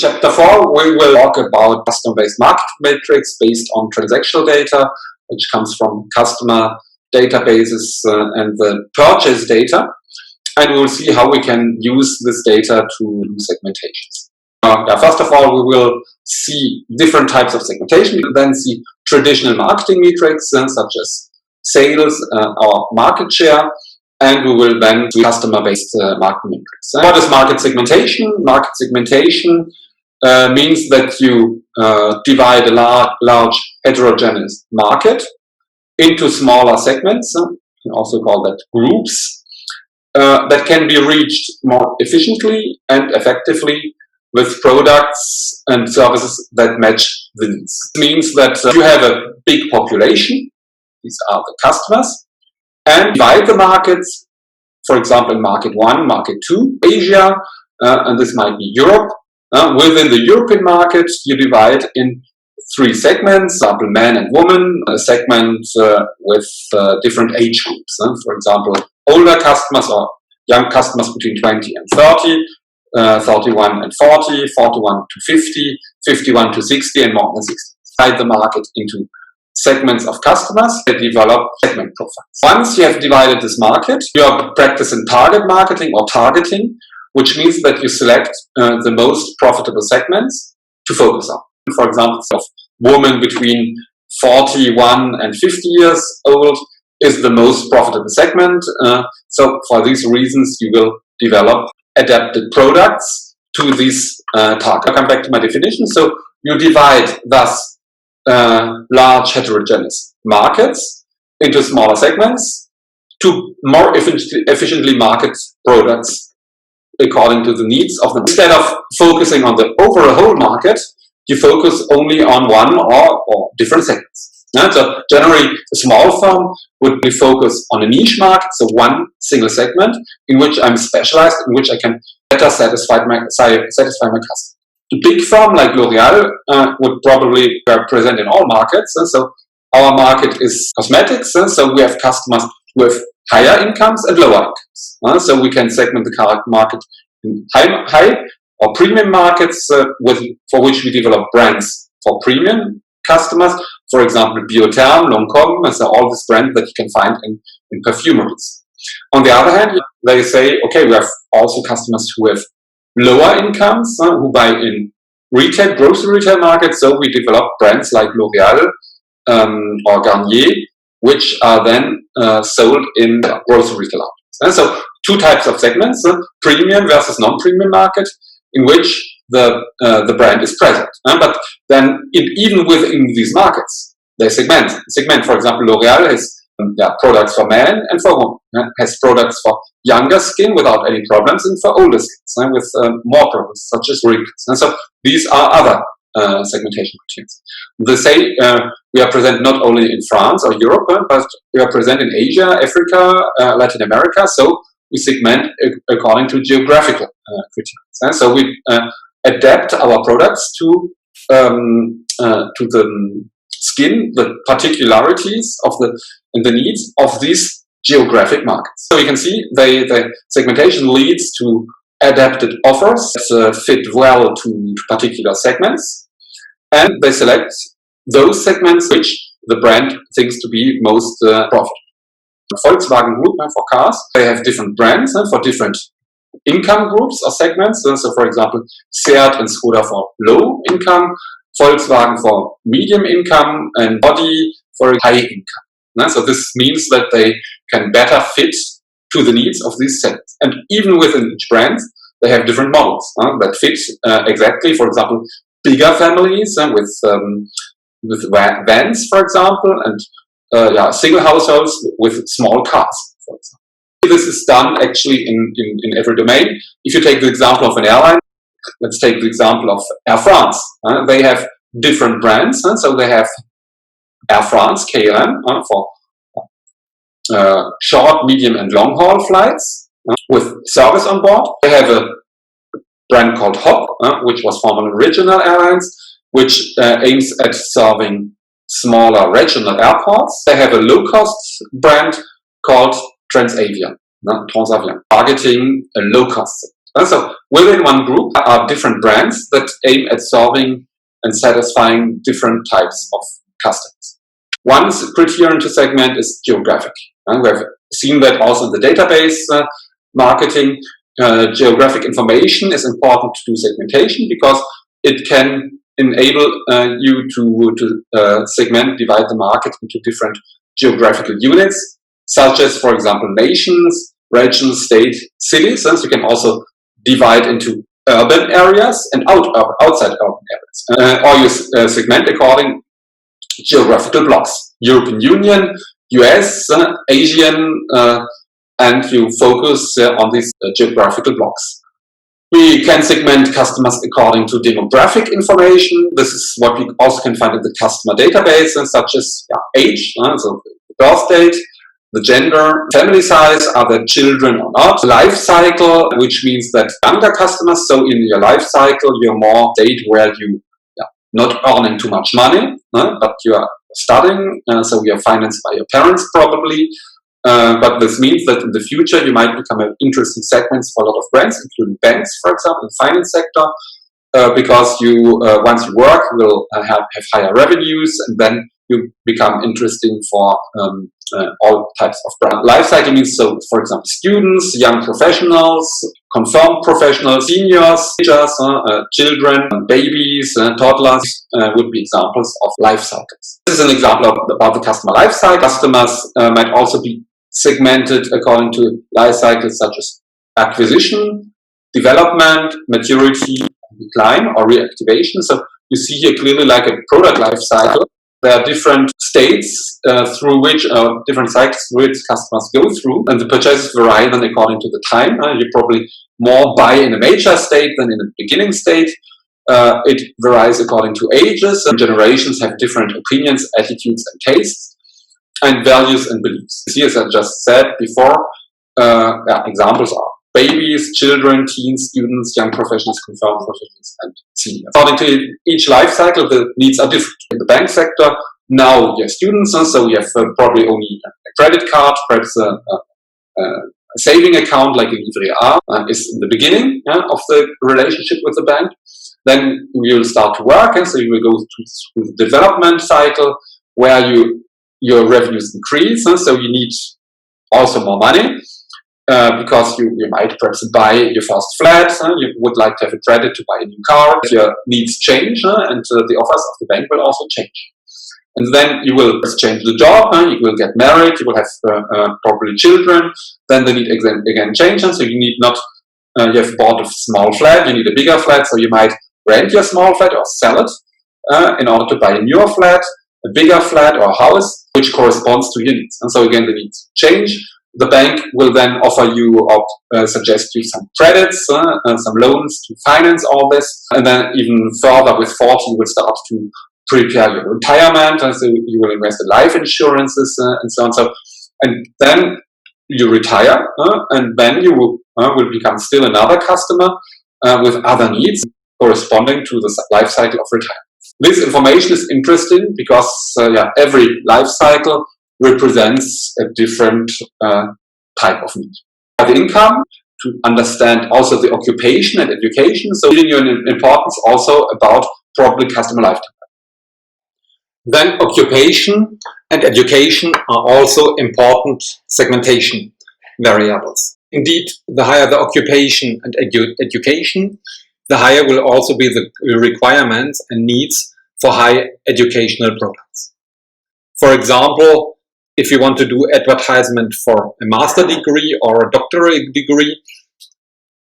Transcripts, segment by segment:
chapter 4, we will talk about custom-based market metrics based on transactional data, which comes from customer databases and the purchase data. And we will see how we can use this data to do segmentations. First of all, we will see different types of segmentation. We will then see traditional marketing metrics such as sales or market share, and we will then do customer-based market metrics. What is market segmentation? Market segmentation means that you divide a large heterogeneous market into smaller segments, you can also call that groups, that can be reached more efficiently and effectively with products and services that match the needs. It means that you have a big population, these are the customers, and divide the markets, for example, in market 1, market 2, Asia, and this might be Europe. Within the European market, you divide in 3 segments, for example, man and woman, a segment with different age groups. For example, older customers or young customers between 20 and 30, 31 and 40, 41 to 50, 51 to 60, and more than 60. Divide the market into segments of customers that develop segment profiles. Once you have divided this market, you are practicing target marketing or targeting, which means that you select the most profitable segments to focus on. For example, of women between 41 and 50 years old is the most profitable segment. So for these reasons, you will develop adapted products to this target. I'll come back to my definition. So you divide thus large heterogeneous markets into smaller segments to more efficiently market products according to the needs of them. Instead of focusing on the overall market, you focus only on one or different segments. So generally, a small firm would be focused on a niche market, so one single segment in which I'm specialized, in which I can better satisfy my customer. A big firm like L'Oreal would probably be present in all markets. So our market is cosmetics, so we have customers with higher incomes and lower incomes. So we can segment the market in high or premium markets for which we develop brands for premium customers. For example, Biotherm, Lancôme, so all these brands that you can find in perfumeries. On the other hand, they say, okay, we have also customers who have lower incomes, who buy in retail, grocery retail markets, so we develop brands like L'Oreal or Garnier, which are then sold in grocery retail outlets. And so 2 types of segments, premium versus non-premium market, in which the brand is present. But then even within these markets, they segment. For example, L'Oreal has products for men and for women, has products for younger skin without any problems and for older skin with more problems, such as wrinkles. And so these are other segmentation routines. They say we are present not only in France or Europe, but we are present in Asia, Africa, Latin America. So we segment according to geographical criteria. And so we adapt our products to the skin, the particularities of the needs of these geographic markets. So you can see the segmentation leads to adapted offers that fit well to particular segments, and they select those segments which the brand thinks to be most profitable. Volkswagen Group for cars, they have different brands for different income groups or segments. So for example, Seat and Skoda for low income, Volkswagen for medium income, and Audi for high income. So this means that they can better fit to the needs of these segments. And even within each brand, they have different models that fit exactly. For example, bigger families with vans, for example, and single households with small cars, for example. This is done actually in every domain. If you take the example of an airline, let's take the example of Air France. They have different brands, so they have Air France, KLM, for short, medium, and long-haul flights with service on board. They have a brand called HOP, which was formerly Regional Airlines, which aims at serving smaller regional airports. They have a low-cost brand called Transavia, targeting a low-cost segment. So within one group are different brands that aim at solving and satisfying different types of customers. One criterion to segment is geographic. We have seen that also in the database marketing. Geographic information is important to do segmentation because it can enable you to segment, divide the market into different geographical units, such as, for example, nations, regions, state, cities. And so you can also divide into urban areas and outside urban areas. Or you segment according geographical blocks. European Union, US, Asian, and you focus on these geographical blocks. We can segment customers according to demographic information. This is what we also can find in the customer database, such as age, so the birth date, the gender, family size, are there children or not, life cycle, which means that younger customers, so in your life cycle, you're more state where you not earning too much money, but you are studying, so you are financed by your parents probably. But this means that in the future you might become an interesting segment for a lot of brands, including banks, for example, in the finance sector, because you once you work will have higher revenues, and then you become interesting for all types of brand. Life cycle means, so for example, students, young professionals, confirmed professionals, seniors, teachers, children, babies, toddlers would be examples of life cycles. This is an example about the customer life cycle. Customers might also be segmented according to life cycles such as acquisition, development, maturity, decline, or reactivation. So you see here clearly like a product life cycle. There are different states through which, different cycles through which customers go through, and the purchases vary then according to the time. You probably more buy in a major state than in a beginning state. It varies according to ages, and generations have different opinions, attitudes, and tastes, and values and beliefs. Here, as I just said before, examples are babies, children, teens, students, young professionals, confirmed professionals, and seniors. According to each life cycle, the needs are different. In the bank sector, now you have students, so you have probably only a credit card, perhaps a saving account like a livret A is in the beginning of the relationship with the bank. Then you will start to work, and so you will go through the development cycle where your revenues increase, so you need also more money. Because you might perhaps buy your first flat, you would like to have a credit to buy a new car, your needs change, and the offers of the bank will also change. And then you will change the job, you will get married, you will have probably children, then the need again changes, so you need not, you have bought a small flat, you need a bigger flat, so you might rent your small flat or sell it in order to buy a newer flat, a bigger flat or house, which corresponds to your needs. And so again, the needs change. The bank will then offer you or suggest you some credits, some loans to finance all this. And then even further with 40, you will start to prepare your retirement. And so you will invest in life insurances and so on. So, and then you retire, and then you will become still another customer with other needs corresponding to the life cycle of retirement. This information is interesting because every life cycle represents a different type of need. The income, to understand also the occupation and education, so giving you an importance also about probably customer lifetime. Then occupation and education are also important segmentation variables. Indeed, the higher the occupation and education, the higher will also be the requirements and needs for high educational products. For example, if you want to do advertisement for a master degree or a doctorate degree,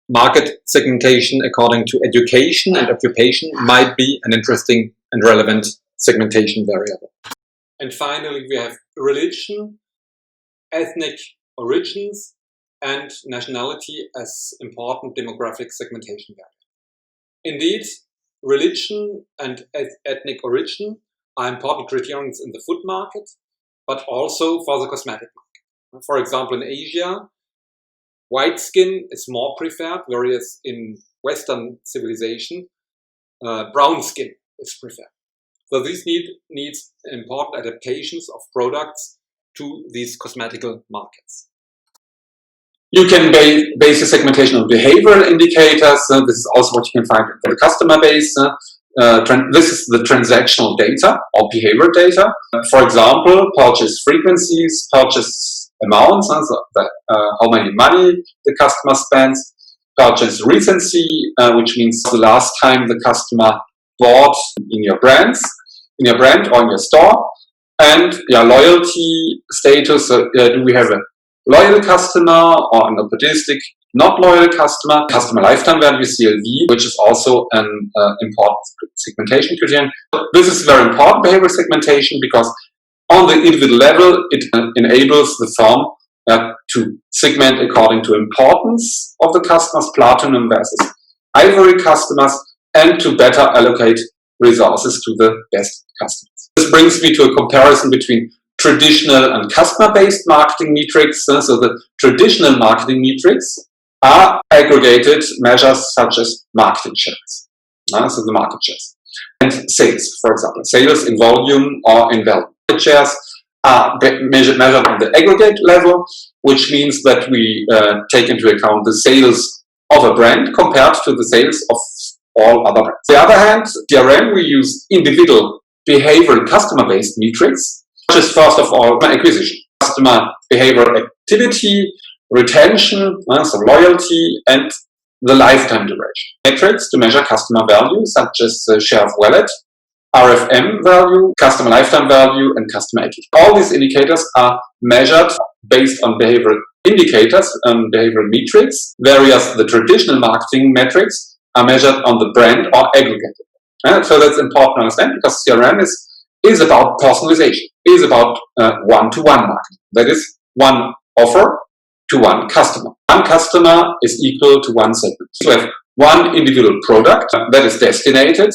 market segmentation according to education and occupation might be an interesting and relevant segmentation variable. And finally, we have religion, ethnic origins, and nationality as important demographic segmentation variables. Indeed, religion and ethnic origin are important criterions in the food market, but also for the cosmetic market. For example, in Asia, white skin is more preferred, whereas in Western civilization, brown skin is preferred. So this needs important adaptations of products to these cosmetical markets. You can base your segmentation on behavioral indicators. This is also what you can find for the customer base. This is the transactional data or behavior data. For example, purchase frequencies, purchase amounts, how many money the customer spends, purchase recency, which means the last time the customer bought in your brand or in your store, and loyalty status. Do we have a loyal customer or an opportunistic not loyal customer? Customer lifetime value, CLV, which is also an important segmentation criterion. This is very important behavioral segmentation because on the individual level, it enables the firm to segment according to importance of the customers, platinum versus ivory customers, and to better allocate resources to the best customers. This brings me to a comparison between traditional and customer-based marketing metrics. So the traditional marketing metrics are aggregated measures such as marketing shares, so the market shares, and sales, for example, sales in volume or in value. Market shares are measured on the aggregate level, which means that we take into account the sales of a brand compared to the sales of all other brands. On the other hand, CRM, we use individual behavioral customer-based metrics, which is first of all acquisition, customer behavioral activity, retention, so loyalty, and the lifetime duration. Metrics to measure customer value, such as share of wallet, RFM value, customer lifetime value, and customer equity. All these indicators are measured based on behavioral indicators and behavioral metrics, whereas the traditional marketing metrics are measured on the brand or aggregate. So that's important to understand because CRM is about personalization, is about one-to-one marketing. That is one offer to one customer. One customer is equal to one segment. So we have one individual product that is destinated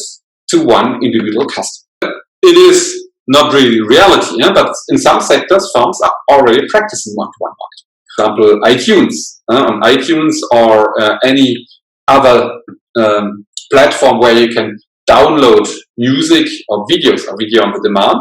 to one individual customer. It is not really reality, but in some sectors, firms are already practicing one-to-one marketing. For example, iTunes. On iTunes or any other platform where you can download music or videos or video on the demand,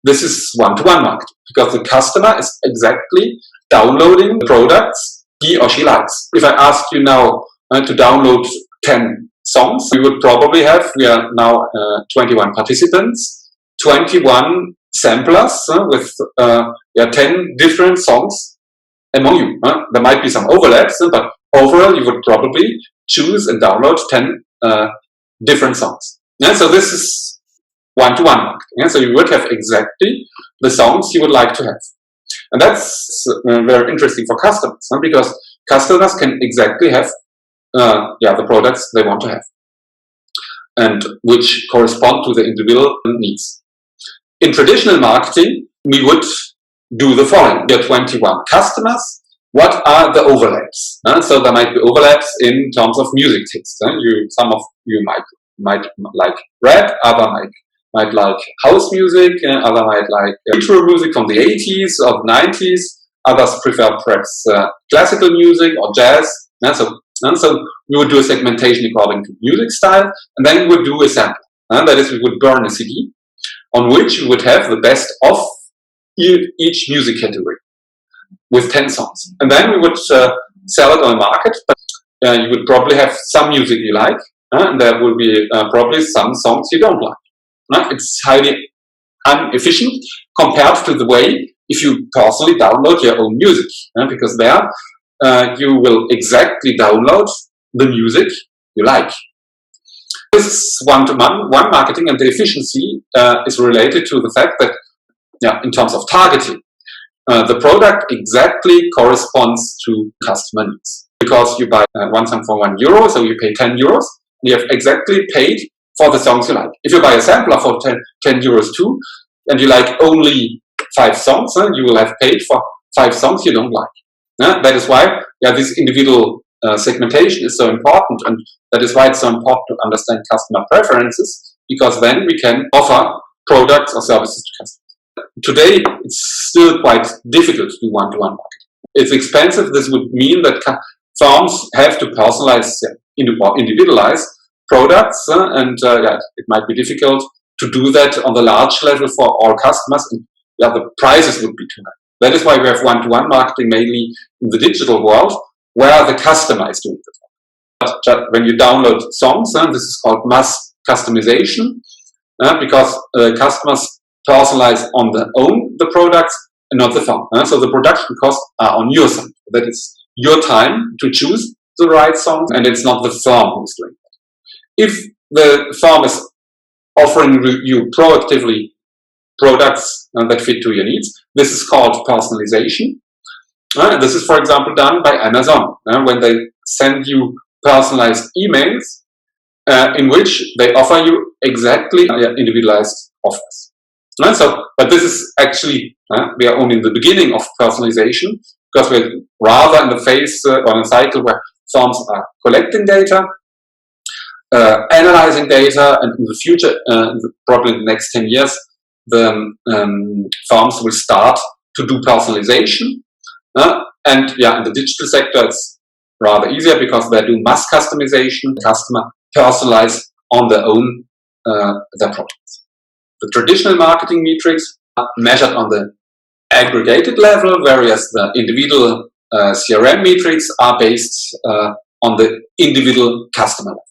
this is one-to-one marketing because the customer is exactly downloading the products he or she likes. If I ask you now to download 10 songs, we are now 21 participants, 21 samplers with 10 different songs among you. There might be some overlaps, but overall you would probably choose and download 10 different songs. So this is one-to-one marketing. So you would have exactly the songs you would like to have. And that's very interesting for customers because customers can exactly have the products they want to have and which correspond to the individual needs. In traditional marketing, we would do the following. There are 21 customers. What are the overlaps? So there might be overlaps in terms of music taste. Some of you might like rap, other might like house music, other might like intro music from the 80s or 90s, others prefer perhaps classical music or jazz. So we would do a segmentation according to music style, and then we would do a sample. That is, we would burn a CD on which we would have the best of each music category with 10 songs. And then we would sell it on the market, but you would probably have some music you like, and there will be probably some songs you don't like. It's highly inefficient compared to the way if you personally download your own music, because there you will exactly download the music you like. This is one-to-one marketing, and the efficiency is related to the fact that in terms of targeting, the product exactly corresponds to customer needs. Because you buy one song for €1, so you pay €10, you have exactly paid for the songs you like. If you buy a sampler for €10 too, and you like only 5 songs, you will have paid for 5 songs you don't like. That is why this individual segmentation is so important, and that is why it's so important to understand customer preferences, because then we can offer products or services to customers. Today, it's still quite difficult to do one-to-one marketing. It's expensive. This would mean that firms have to personalize, individualize products, and it might be difficult to do that on the large level for all customers, and the prices would be too high. That is why we have one-to-one marketing mainly in the digital world, where the customer is doing it. But when you download songs, this is called mass customization, because customers personalize on their own the products and not the firm. So the production costs are on your side. That is your time to choose the right songs, and it's not the firm who's doing it. If the firm is offering you proactively products that fit to your needs, this is called personalization. This is, for example, done by Amazon when they send you personalized emails in which they offer you exactly individualized offers. But this is actually, we are only in the beginning of personalization, because we're rather in the phase on a cycle where firms are collecting data, analyzing data, and in the future, probably in the next 10 years, the firms will start to do personalization. And in the digital sector, it's rather easier because they do mass customization. The customer personalize on their own their products. The traditional marketing metrics are measured on the aggregated level, whereas the individual CRM metrics are based on the individual customer level.